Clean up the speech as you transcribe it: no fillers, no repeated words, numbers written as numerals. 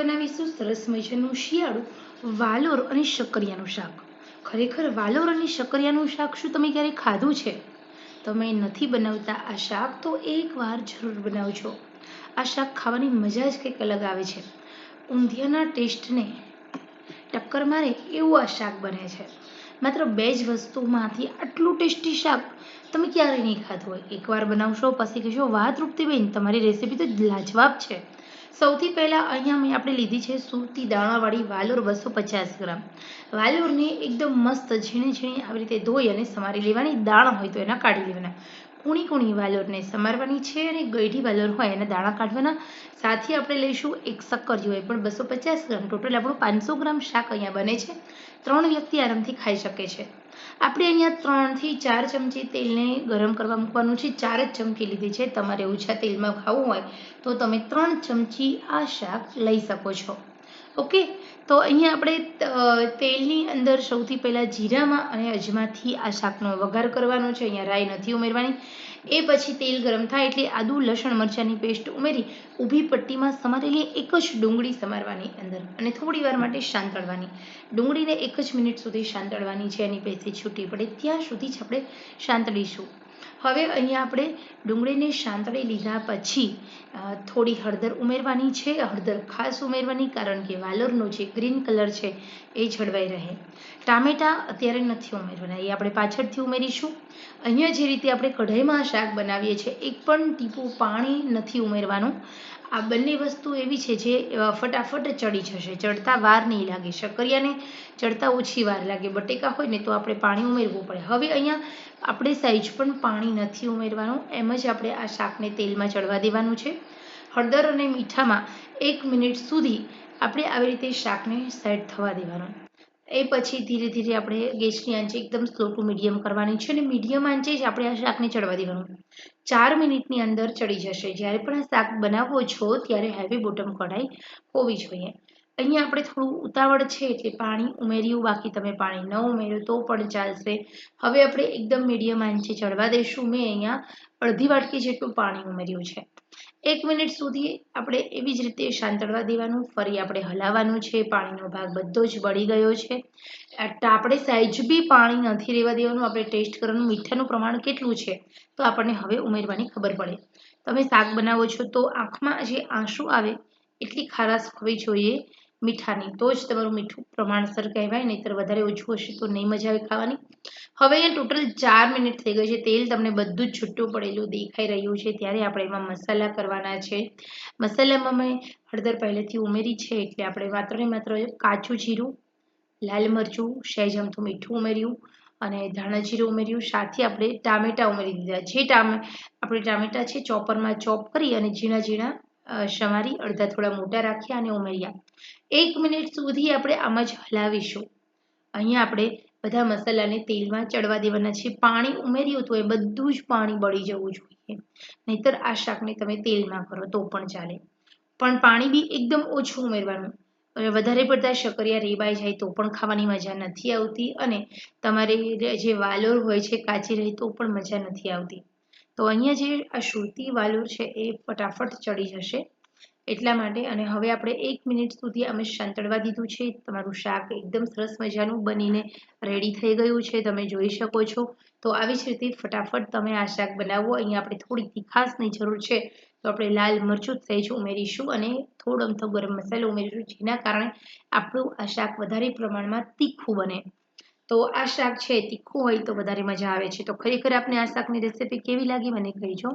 બનાવીશું સરસ મજાનું શિયાળું વાલોર અને શક્કરિયાનું શાક. ખરેખર વાલોર અને શક્કરિયાનું શાક શું તમે ક્યારે ખાધું છે? તમે નથી બનાવતા આ શાક તો એકવાર જરૂર બનાવજો. આ શાક ખાવાની મજા જ કંઈક અલગ આવે છે. ઊંધિયાના ટેસ્ટને ટક્કર મારે એવું આ શાક બને છે. માત્ર 2 જ વસ્તુમાંથી આટલું ટેસ્ટી શાક તમે ક્યારેય નહીં ખાધું હોય. એકવાર બનાવશો પછી કહેશો, વાહ તૃપ્તિબેન, તમારી રેસીપી તો લાજવાબ છે. સૌથી પહેલાં અહીંયા આપણે લીધી છે સુરતી દાણાવાળી વાલોર 250 ગ્રામ. વાલોરને એકદમ મસ્ત ઝીણી ઝીણી આવી રીતે ધોઈ અને સમારી લેવાની. દાણા હોય તો એના કાઢી લેવાના. કૂણી કૂણી વાલોરને સમારવાની છે અને ગઈઢી વાલોર હોય એના દાણા કાઢવાના. સાથે આપણે લઈશું એક શક્કરિયો, એ પણ 250 ગ્રામ. ટોટલ આપણું 500 ગ્રામ શાક અહીંયા બને છે. 3 વ્યક્તિ આરામથી ખાઈ શકે છે. આપણે અહીંયા 3 થી 4 ચમચી તેલને ગરમ કરવા મૂકવાનું છે. 4 જ ચમચી લીધી છે. તમારે ઓછા તેલમાં ખાવું હોય તો તમે 3 ચમચી આ શાક લઈ શકો છો. ઓકે, તો અહીંયા આપણે તેલની અંદર સૌથી પહેલાં જીરામાં અને અજમાથી આ શાકનો વઘાર કરવાનો છે. અહીંયા રાઈ નથી ઉમેરવાની. એ પછી તેલ ગરમ થાય એટલે આદુ લસણ મરચાંની પેસ્ટ ઉમેરી ઊભી પટ્ટીમાં સમારેલી એક જ ડુંગળી સમારવાની અંદર અને થોડી વાર માટે સાંતળવાની. ડુંગળીને 1 જ મિનિટ સુધી સાંતળવાની છે. એની પેસ્ટ છૂટી પડે ત્યાં સુધી જ આપણે સાંતળીશું. હવે અહીંયા આપણે ડુંગળીને સાંતળી લીધા પછી થોડી હળદર ઉમેરવાની છે. હળદર ખાસ ઉમેરવાની, કારણ કે વાલોરનો જે ગ્રીન કલર છે એ જળવાઈ રહે. ટામેટાં અત્યારે નથી ઉમેરવાના, એ આપણે પાછળથી ઉમેરીશું. અહીંયા જે રીતે આપણે કઢાઈમાં શાક બનાવીએ છીએ, એક પણ ટીપું પાણી નથી ઉમેરવાનું. આ બંને વસ્તુ એવી છે જે ફટાફટ ચડી જશે, ચડતા વાર નહીં લાગે. શક્કરિયાને ચડતા ઓછી વાર લાગે. બટેકા હોય ને તો આપણે પાણી ઉમેરવું પડે. હવે અહીંયા આપણે સહેજ પણ પાણી નથી ઉમેરવાનું, એમ જ આપણે આ શાકને તેલમાં ચડવા દેવાનું છે. હળદર અને મીઠામાં 1 મિનિટ સુધી આપણે આવી રીતે શાકને સેટ થવા દેવાનું. એ પછી ધીરે ધીરે આપણે ગેસની આંચે એકદમ સ્લો ટુ મીડિયમ કરવાની છે અને મીડિયમ આંચે જ આપણે આ શાકને ચડવા દેવાનું. 4 મિનિટની અંદર ચડી જશે. જ્યારે પણ આ શાક બનાવો છો ત્યારે હેવી બોટમ કઢાઈ હોવી જોઈએ. અહીંયા આપણે થોડું ઉતાવળ છે એટલે પાણી ઉમેર્યું, બાકી તમે પાણી ન ઉમેર્યું તો પણ ચાલશે. હવે આપણે એકદમ મીડિયમ આંચે ચડવા દઈશું. મેં અહીંયા અડધી વાટકી જેટલું પાણી ઉમેર્યું છે. 1 મિનિટ સુધી આપણે એવી જ રીતે સાંતળવા દેવાનું. ફરી આપણે હલાવવાનું છે. પાણીનો ભાગ બધો જ બળી ગયો છે. આપણે સહેજ બી પાણી નથી રહેવા દેવાનું. આપણે ટેસ્ટ કરવાનું મીઠાનું પ્રમાણ કેટલું છે તો આપણને હવે ઉમેરવાની ખબર પડે. તમે શાક બનાવો છો તો આંખમાં જે આંસુ આવે એટલી ખારાશ હોવી જોઈએ મીઠાની, તો જ તમારું મીઠું પ્રમાણસર કહેવાય, નહીંતર વધારે ઓછું હશે તો નહીં મજા આવે ખાવાની. હવે અહીંયા ટોટલ 4 મિનિટ થઈ ગઈ છે. તેલ તમને બધું જ છૂટું પડેલું દેખાઈ રહ્યું છે. ત્યારે આપણે એમાં મસાલા કરવાના છે. મસાલામાં મેં હળદર પહેલેથી ઉમેરી છે એટલે આપણે માત્ર ને માત્ર કાચું જીરું, લાલ મરચું, સહેજ અમથું મીઠું ઉમેર્યું અને ધાણા જીરું ઉમેર્યું. સાથે આપણે ટામેટાં ઉમેરી દીધા. જે આપણે ટામેટાં છે ચોપરમાં ચોપ કરી અને ઝીણા ઝીણા સમારી અડધા થોડા મોટા રાખ્યા અને ઉમેર્યા. 1 મિનિટ સુધી આપણે આમ જ હલાવીશું. અહીંયા આપણે બધા મસાલાને તેલમાં ચડવા દેવાના છે. પાણી ઉમેર્યું તો એ બધું જ પાણી બળી જવું જોઈએ, નહીંતર આ શાકને તમે તેલમાં કરો તો પણ ચાલે. પણ પાણી બી એકદમ ઓછું ઉમેરવાનું. વધારે પડતા શક્કરિયા રેબાઈ જાય તો પણ ખાવાની મજા નથી આવતી અને તમારે જે વાલોર હોય છે કાચી રહી તો પણ મજા નથી આવતી. તો અહીંયા જે આ સુરતી વાલોર છે એ ફટાફટ ચડી જશે એટલા માટે. અને હવે આપણે 1 મિનિટ સુધી અમે સાંતળવા દીધું છે. તમારું શાક એકદમ સરસ મજાનું બનીને રેડી થઈ ગયું છે, તમે જોઈ શકો છો. તો આવી જ રીતે ફટાફટ તમે આ શાક બનાવો. અહીંયા આપણે થોડી તીખાશની જરૂર છે તો આપણે લાલ મરચું સહેજ ઉમેરીશું અને થોડો અમથો ગરમ મસાલો ઉમેરીશું, જેના કારણે આપણું આ શાક વધારે પ્રમાણમાં તીખું બને. તો આ શાક છે તીખું હોય તો વધારે મજા આવે છે. તો ખરેખર આપને આ શાકની રેસીપી કેવી લાગી મને કહેજો.